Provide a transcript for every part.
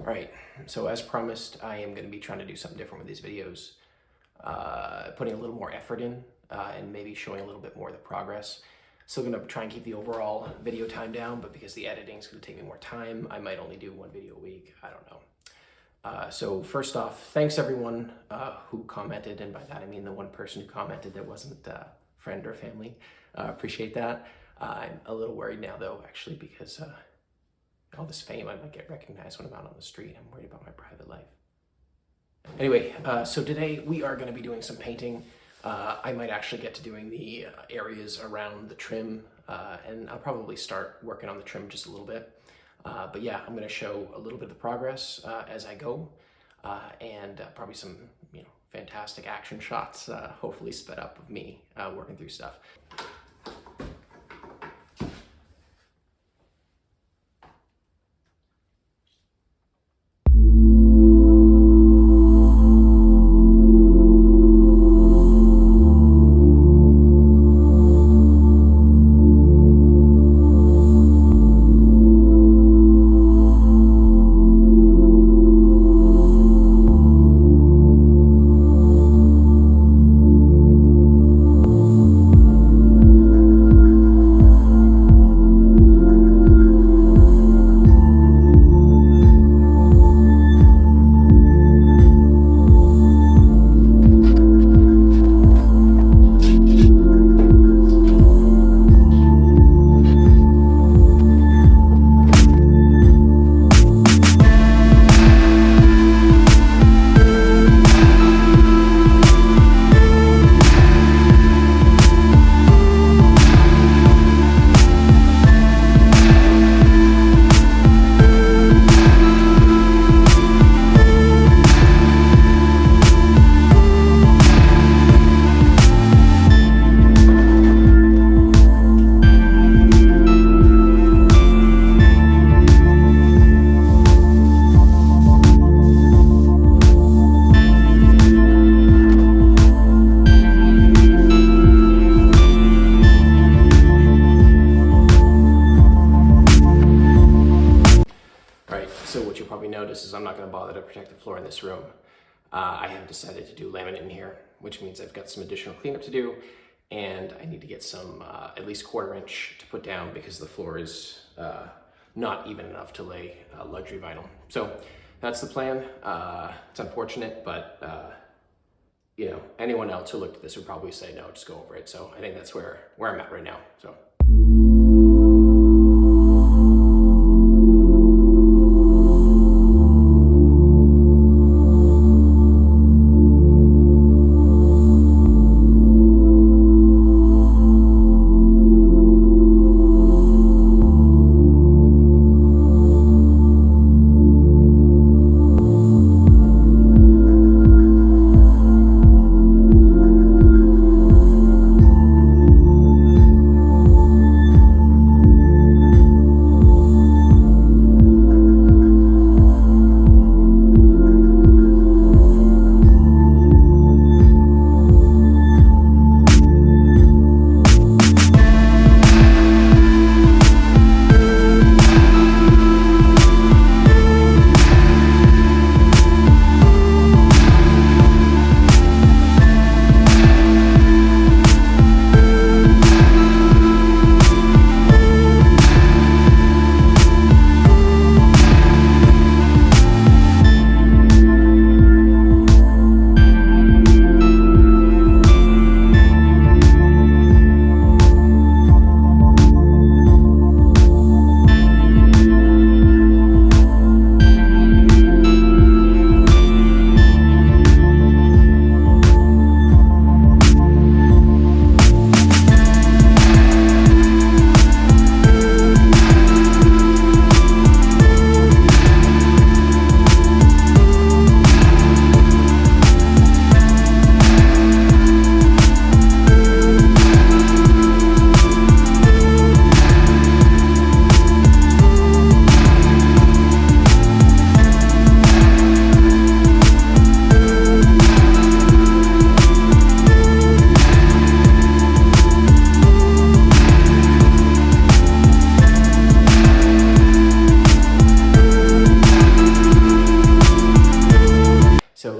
Alright, so as promised, I am going to be trying to do something different with these videos, putting a little more effort in and maybe showing a little bit more of the progress. Still going to try and keep the overall video time down, but because the editing is going to take me more time, I might only do one video a week. I don't know. So first off, thanks everyone who commented, and by that I mean the one person who commented that wasn't friend or family. Appreciate that. I'm a little worried now though, actually, because all this fame, I might get recognized when I'm out on the street. I'm worried about my private life. Anyway, so today we are going to be doing some painting. I might actually get to doing the areas around the trim, and I'll probably start working on the trim just a little bit. But yeah, I'm going to show a little bit of the progress as I go, and probably some, fantastic action shots, hopefully sped up of me working through stuff. So what you'll probably notice is I'm not going to bother to protect the floor in this room. I have decided to do laminate in here, which means I've got some additional cleanup to do, and I need to get some at least 1/4 inch to put down because the floor is not even enough to lay luxury vinyl. So that's the plan. It's unfortunate, but anyone else who looked at this would probably say no, just go over it. So I think that's where I'm at right now. So.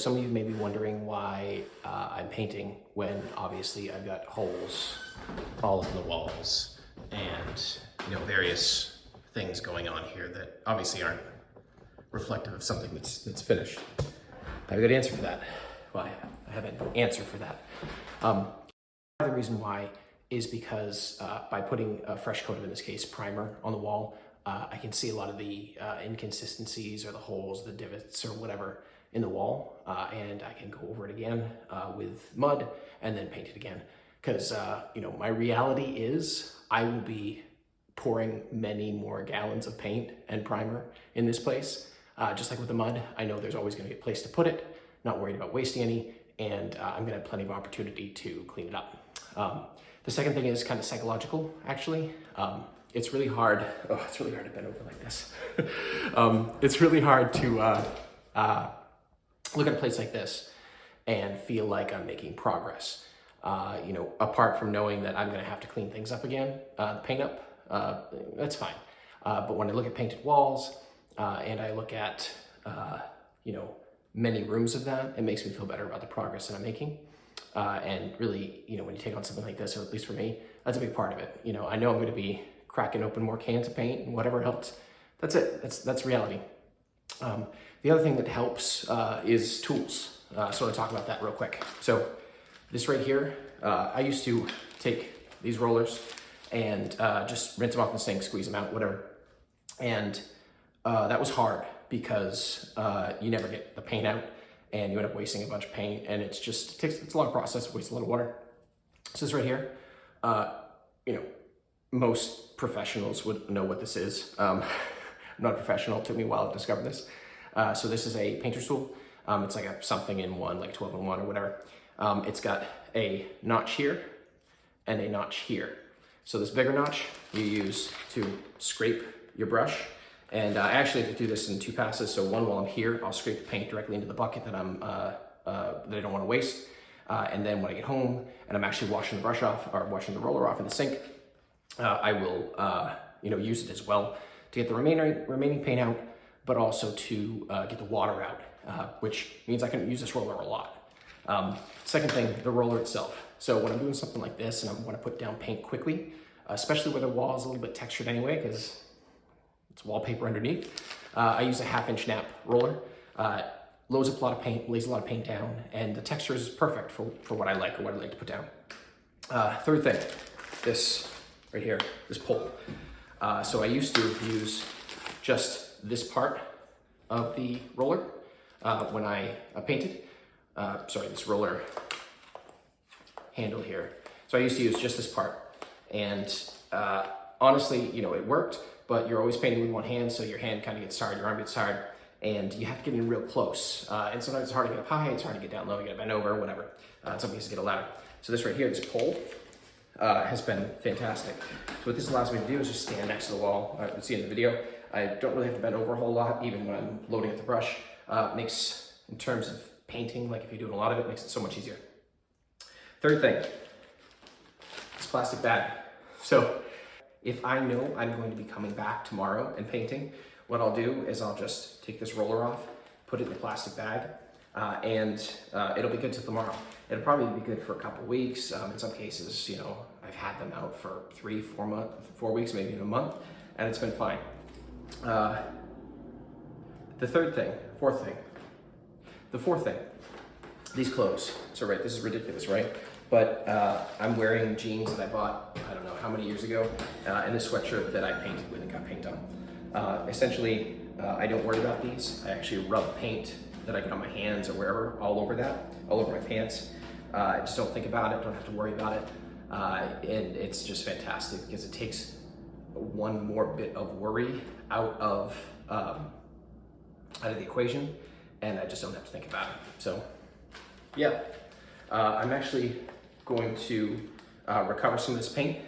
some of you may be wondering why I'm painting when obviously I've got holes all over the walls and, you know, various things going on here that obviously aren't reflective of something that's finished. I have a good answer for that. Well, I have an answer for that. The reason why is because by putting a fresh coat of, in this case, primer on the wall, I can see a lot of the inconsistencies or the holes, the divots or whatever in the wall, and I can go over it again with mud and then paint it again. Because, you know, my reality is I will be pouring many more gallons of paint and primer in this place. Just like with the mud, I know there's always going to be a place to put it, not worried about wasting any, and I'm going to have plenty of opportunity to clean it up. The second thing is kind of psychological, actually. It's really hard. Oh, it's really hard to bend over like this. It's really hard to look at a place like this and feel like I'm making progress. You know, apart from knowing that I'm going to have to clean things up again, paint up, that's fine. But when I look at painted walls and I look at, you know, many rooms of that, it makes me feel better about the progress that I'm making. And really, you know, when you take on something like this, or at least for me, that's a big part of it. You know, I know I'm going to be cracking open more cans of paint and whatever helps. That's it. That's reality. The other thing that helps is tools. So I want to talk about that real quick. So this right here, I used to take these rollers and just rinse them off in the sink, squeeze them out, whatever. And that was hard because you never get the paint out and you end up wasting a bunch of paint, and it's a long process, it wastes a lot of water. So this right here, you know, most professionals would know what this is. I'm not a professional, it took me a while to discover this. So this is a painter's tool. It's like a something in one, like 12 in 1 or whatever. It's got a notch here and a notch here. So this bigger notch you use to scrape your brush. And I actually have to do this in 2 passes. So one, while I'm here, I'll scrape the paint directly into the bucket that that I don't want to waste. And then when I get home and I'm actually washing the brush off or washing the roller off in the sink, I will, you know, use it as well to get the remaining paint out, but also to get the water out, which means I can use this roller a lot. Second thing, the roller itself. So when I'm doing something like this and I want to put down paint quickly, especially where the wall is a little bit textured anyway, because it's wallpaper underneath, I use a 1/2-inch nap roller. Loads up a lot of paint, lays a lot of paint down, and the texture is perfect for what I like or what I like to put down. Third thing, this right here, this pole. So I used to use just this part of the roller when I painted. Sorry, this roller handle here. So I used to use just this part, and honestly, you know, it worked, but you're always painting with one hand, so your hand kind of gets tired, your arm gets tired, and you have to get in real close. And sometimes it's hard to get up high, it's hard to get down low, you gotta bend over, whatever. In some cases, get a ladder. So this right here, this pole, has been fantastic. So what this allows me to do is just stand next to the wall. You can see in the video, I don't really have to bend over a whole lot, even when I'm loading up the brush. Makes, in terms of painting, like if you're doing a lot of it, makes it so much easier. Third thing, this plastic bag. So if I know I'm going to be coming back tomorrow and painting, what I'll do is I'll just take this roller off, put it in the plastic bag, and it'll be good till tomorrow. It'll probably be good for a couple weeks. In some cases, you know, I've had them out for 4 weeks, maybe even a month, and it's been fine. The fourth thing, these clothes. So right, this is ridiculous, right? But I'm wearing jeans that I bought, I don't know how many years ago, and this sweatshirt that I painted with and got paint on. Essentially, I don't worry about these. I actually rub paint that I get on my hands or wherever, all over my pants. I just don't think about it, don't have to worry about it. And it's just fantastic because it takes one more bit of worry out of the equation, and I just don't have to think about it. So yeah, I'm actually going to recover some of this paint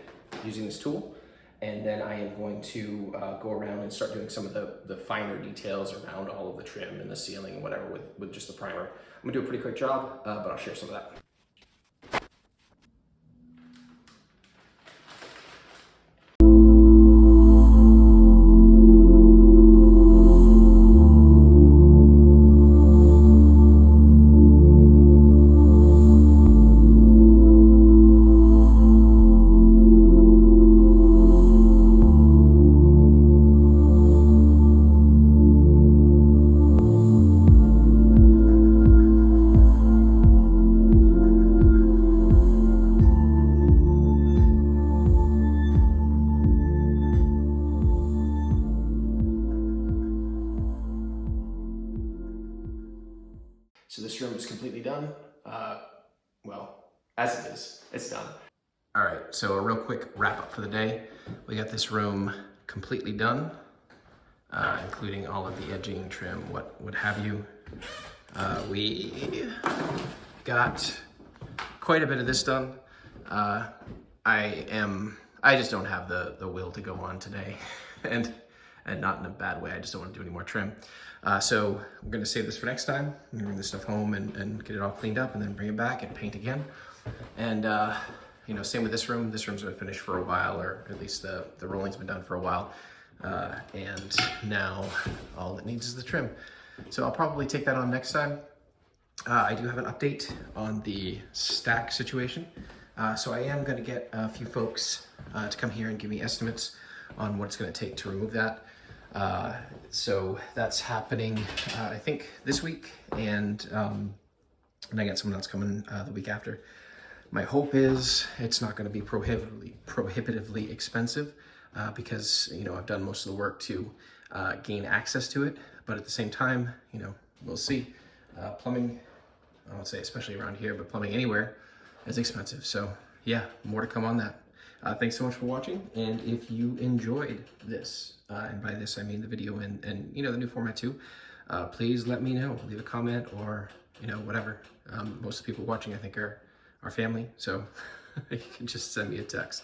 using this tool, and then I am going to go around and start doing some of the finer details around all of the trim and the ceiling and whatever with just the primer. I'm gonna do a pretty quick job, but I'll share some of that. So this room is completely done. Well, as it is, it's done. All right, so a real quick wrap up for the day. We got this room completely done, including all of the edging, trim, what have you. We got quite a bit of this done. I just don't have the will to go on today, and not in a bad way. I just don't want to do any more trim. So I'm gonna save this for next time. I'm gonna bring this stuff home and get it all cleaned up, and then bring it back and paint again. And you know, same with this room. This room's been finished for a while, or at least the rolling's been done for a while. And now all it needs is the trim. So I'll probably take that on next time. I do have an update on the stack situation. So I am gonna get a few folks to come here and give me estimates on what it's gonna take to remove that. So that's happening, I think this week, and I got someone else coming the week after. My hope is it's not going to be prohibitively expensive because, you know, I've done most of the work to gain access to it, but at the same time, you know, we'll see. Plumbing, I won't say especially around here, but plumbing anywhere is expensive. So yeah, more to come on that. Thanks so much for watching, and if you enjoyed this, and by this I mean the video and you know, the new format too, please let me know. Leave a comment, or you know, whatever. Most of the people watching, I think, are family, so you can just send me a text.